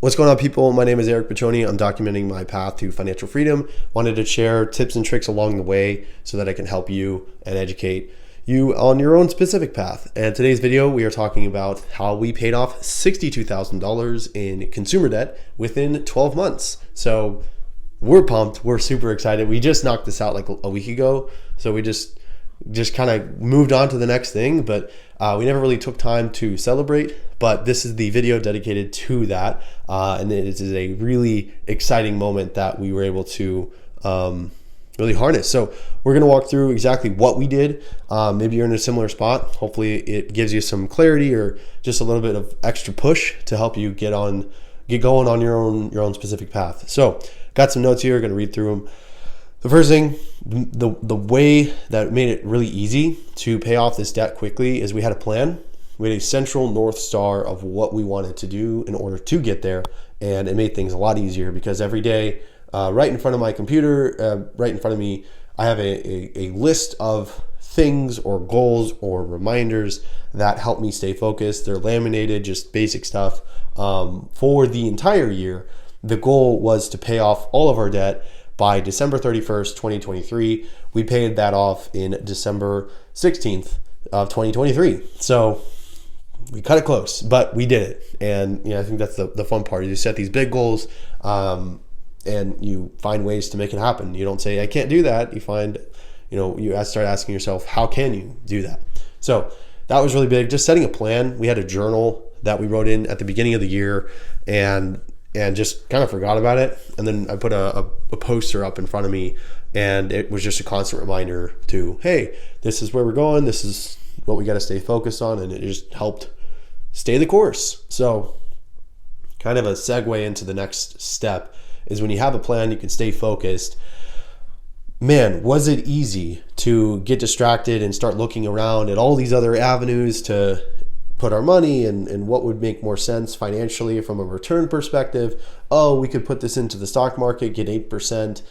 What's going on, people? My name is Eric Piccione. I'm documenting my path to financial freedom. Wanted to share tips and tricks along the way so that I can help you and educate you on your own specific path. And today's video, we are talking about how we paid off $62,000 in consumer debt within 12 months. So we're pumped. We're super excited. We just knocked this out like a week ago. So we just kind of moved on to the next thing, but we never really took time to celebrate. But this is the video dedicated to that, and it is a really exciting moment that we were able to really harness. So we're going to walk through exactly what we did. Maybe you're in a similar spot. Hopefully it gives you some clarity or just a little bit of extra push to help you get going on your own specific path. So got some notes here, going to read through them. The first thing, the way that made it really easy to pay off this debt quickly is we had a plan. We had a central North Star of what we wanted to do in order to get there. And it made things a lot easier because every day, right in front of my computer, right in front of me, I have a list of things or goals or reminders that help me stay focused. They're laminated, just basic stuff. For the entire year, the goal was to pay off all of our debt by December 31st, 2023. We paid that off in December 16th of 2023. So we cut it close, but we did it. And I think that's the fun part. You set these big goals and you find ways to make it happen. You don't say, I can't do that. You find, you start asking yourself, how can you do that? So that was really big. Just setting a plan. We had a journal that we wrote in at the beginning of the year and just kind of forgot about it. And then I put a poster up in front of me, and it was just a constant reminder to, hey, this is where we're going. This is what we got to stay focused on. And it just helped stay the course. So kind of a segue into the next step is when you have a plan, you can stay focused. Man, was it easy to get distracted and start looking around at all these other avenues to put our money and what would make more sense financially from a return perspective. Oh, we could put this into the stock market, get 8%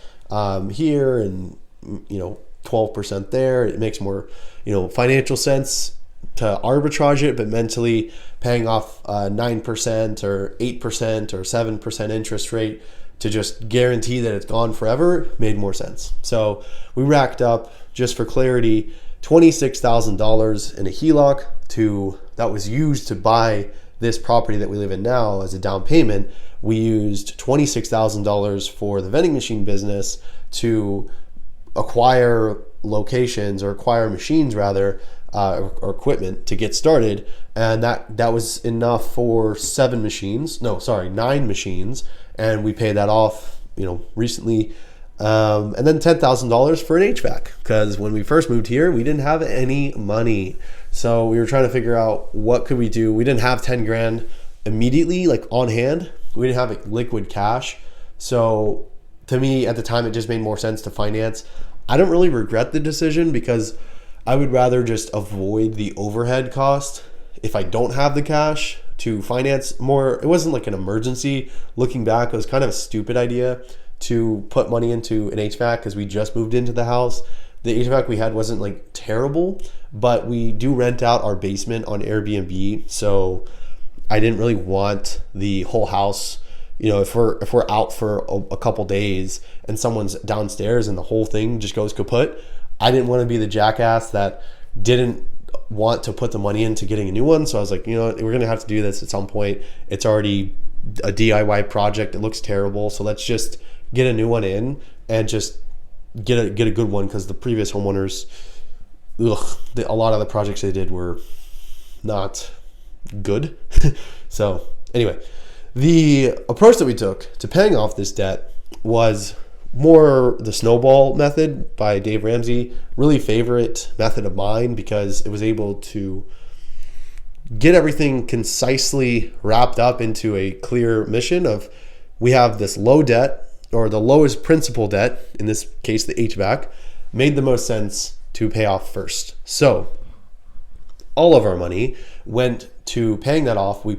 here and 12% there. It makes more financial sense to arbitrage it, but mentally paying off 9% or 8% or 7% interest rate to just guarantee that it's gone forever made more sense. So we racked up, just for clarity, $26,000 in a HELOC that was used to buy this property that we live in now as a down payment. We used $26,000 for the vending machine business to acquire locations or acquire machines rather, or equipment to get started. And that was enough for 9 machines. And we paid that off, recently. And then $10,000 for an HVAC, because when we first moved here, we didn't have any money. So we were trying to figure out what could we do. We didn't have 10 grand immediately, like on hand. We didn't have liquid cash. So to me at the time, it just made more sense to finance. I don't really regret the decision because I would rather just avoid the overhead cost if I don't have the cash to finance more. It wasn't like an emergency. Looking back, it was kind of a stupid idea to put money into an HVAC because we just moved into the house. The HVAC we had wasn't like terrible, but we do rent out our basement on Airbnb. So I didn't really want the whole house. If we're out for a couple days and someone's downstairs and the whole thing just goes kaput, I didn't want to be the jackass that didn't want to put the money into getting a new one. So I was like, we're going to have to do this at some point. It's already a DIY project. It looks terrible. So let's just get a new one in and just get a good one, because the previous homeowners, a lot of the projects they did were not good. So anyway, the approach that we took to paying off this debt was more the snowball method by Dave Ramsey. Really favorite method of mine because it was able to get everything concisely wrapped up into a clear mission of, we have this low debt, or the lowest principal debt, in this case the HVAC, made the most sense to pay off first. So all of our money went to paying that off. We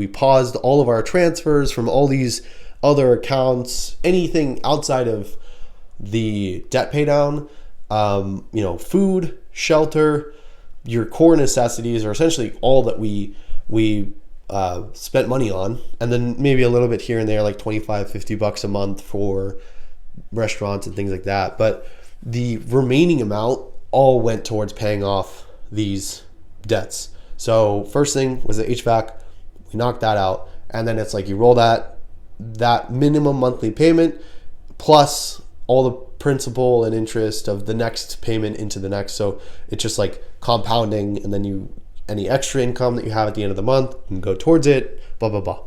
paused all of our transfers from all these other accounts, anything outside of the debt pay down, food, shelter, your core necessities are essentially all that we spent money on, and then maybe a little bit here and there, like 25, $50 a month for restaurants and things like that. But the remaining amount all went towards paying off these debts. So first thing was the HVAC. We knocked that out. And then it's like you roll that minimum monthly payment plus all the principal and interest of the next payment into the next. So it's just like compounding, and then any extra income that you have at the end of the month can go towards it, blah, blah, blah.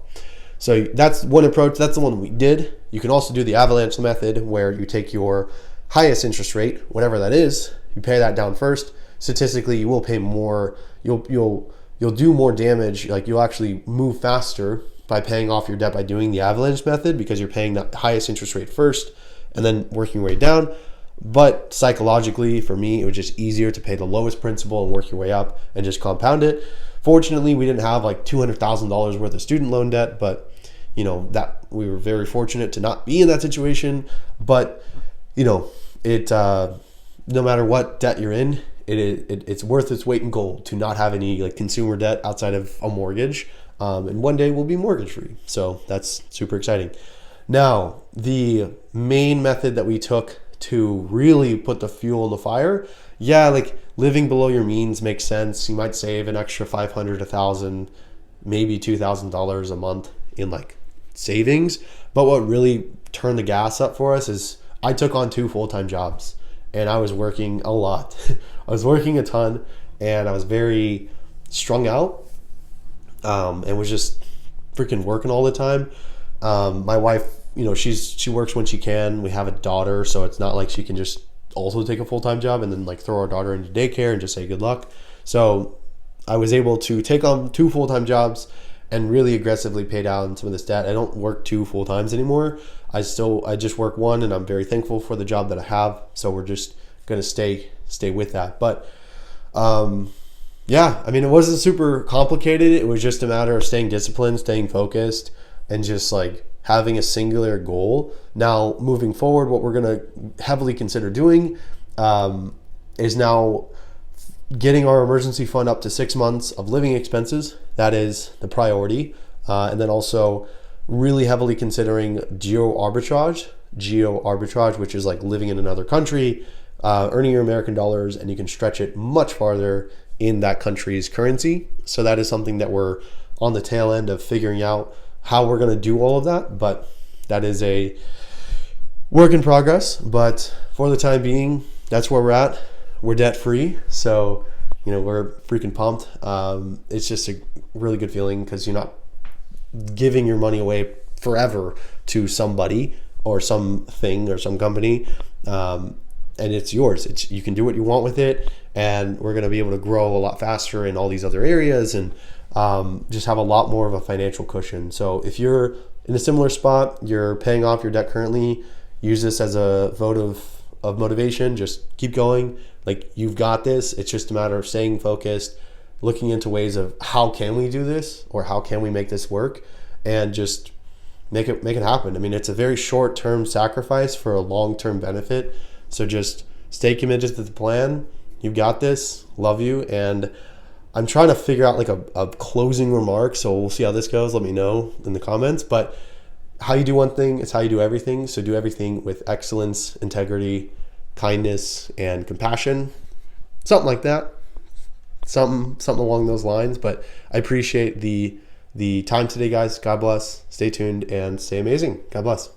So that's one approach. That's the one we did. You can also do the avalanche method, where you take your highest interest rate, whatever that is, you pay that down first. Statistically, you will pay more. You'll do more damage. Like, you'll actually move faster by paying off your debt by doing the avalanche method, because you're paying the highest interest rate first and then working your way down. But psychologically, for me, it was just easier to pay the lowest principal and work your way up and just compound it. Fortunately, we didn't have like $200,000 worth of student loan debt, but that we were very fortunate to not be in that situation. But it no matter what debt you're in, it's worth its weight in gold to not have any like consumer debt outside of a mortgage. And one day we'll be mortgage free. So that's super exciting. Now, the main method that we took to really put the fuel in the fire, like living below your means makes sense. You might save an extra $500, $1,000, maybe $2,000 a month in like savings. But what really turned the gas up for us is I took on 2 full-time jobs, and I was working a lot. I was working a ton, and I was very strung out, and was just freaking working all the time. My wife, she works when she can. We have a daughter, so it's not like she can just also take a full-time job and then like throw our daughter into daycare and just say good luck. So I was able to take on 2 full-time jobs and really aggressively pay down some of this debt. I don't work 2 full times anymore. I just work 1, and I'm very thankful for the job that I have. So we're just gonna stay with that. But it wasn't super complicated. It was just a matter of staying disciplined, staying focused, and just like having a singular goal. Now, moving forward, what we're gonna heavily consider doing is now getting our emergency fund up to 6 months of living expenses. That is the priority. And then also really heavily considering geo arbitrage, which is like living in another country, earning your American dollars, and you can stretch it much farther in that country's currency. So that is something that we're on the tail end of figuring out how we're going to do all of that. But that is a work in progress. But for the time being, that's where we're at. We're debt free. So, we're freaking pumped. It's just a really good feeling, because you're not giving your money away forever to somebody or something or some company. And it's yours. You can do what you want with it, and we're going to be able to grow a lot faster in all these other areas, and just have a lot more of a financial cushion. So if you're in a similar spot, you're paying off your debt currently, use this as a vote of motivation. Just keep going. Like, you've got this. It's just a matter of staying focused, looking into ways of how can we do this, or how can we make this work, and just make it happen. I mean, it's a very short-term sacrifice for a long-term benefit. So just stay committed to the plan. You've got this. Love you. And I'm trying to figure out like a closing remark. So we'll see how this goes. Let me know in the comments. But how you do one thing is how you do everything. So do everything with excellence, integrity, kindness, and compassion. Something like that. Something along those lines. But I appreciate the time today, guys. God bless. Stay tuned and stay amazing. God bless.